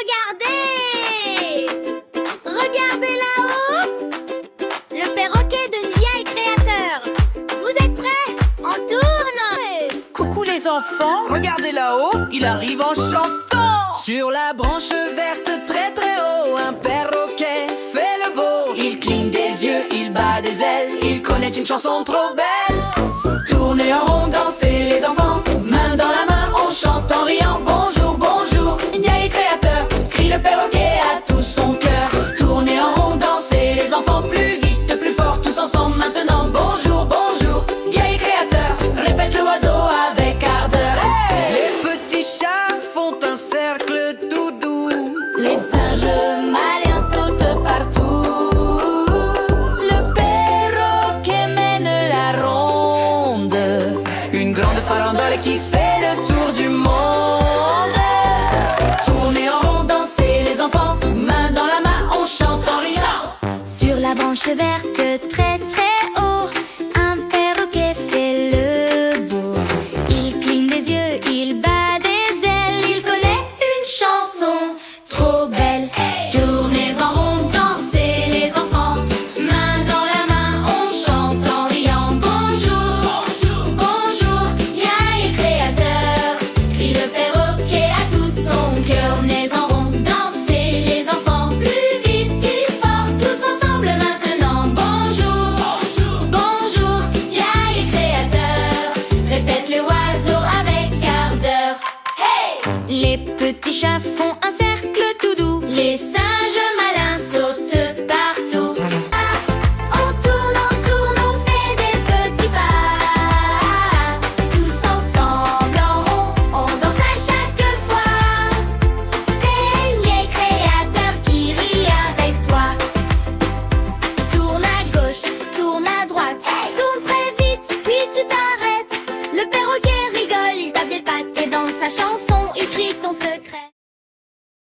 regardez! Regardez là-haut! Le perroquet de Nia est créateur. Vous êtes prêts? On tourne! Coucou les enfants, regardez là-haut, il arrive en chantant. Sur la branche verte très très haut, un perroquet fait le beau. Il cligne des yeux, il bat des ailes, il connaît une chanson trop belle. Tournez en rond, dansez les enfants, main dans la main, on chante en riant. Bonjour, bonjour, Dia est créateur, crie le perroquet à tout son cœur. Tournez en rond, dansez les enfants, plus vite, plus fort, tous ensemble maintenant. Bonjour, bonjour, Dia est créateur, répète l'oiseau avec ardeur. Hey! Les petits chats font un cercle tout doux. Les singes malins sautent partout. Le perroquet mène la ronde, une grande farandole qui fait le tour du monde. Tournez en rond, dansez les enfants, main dans la main, on chante en riant. Sur la branche verte très très haut, un perroquet fait le beau. Il cligne des yeux, il bat des ailes, il connaît une chanson trop belle. Tournez en rond, dansez les enfants, main dans la main, on chante en riant. Bonjour, bonjour, Dia est créateur, crie le perroquet à tout son cœur. Tournez en rond, dansez les enfants, plus vite, plus fort, tous ensemble maintenant. Bonjour, bonjour, Dia est créateur, répète l'oiseau avec ardeur. Hey! Les petits chats font un cercle tout doux, les singes malins sautent partout. On tourne, on fait des petits pas, tous ensemble en rond, on danse à chaque fois. C'est Nia créateur qui rit avec toi. Tourne à gauche, tourne à droite, tourne très vite, puis tu t'arrêtes. Le perroquet rigole, il tape des pattes et dans sa chanson.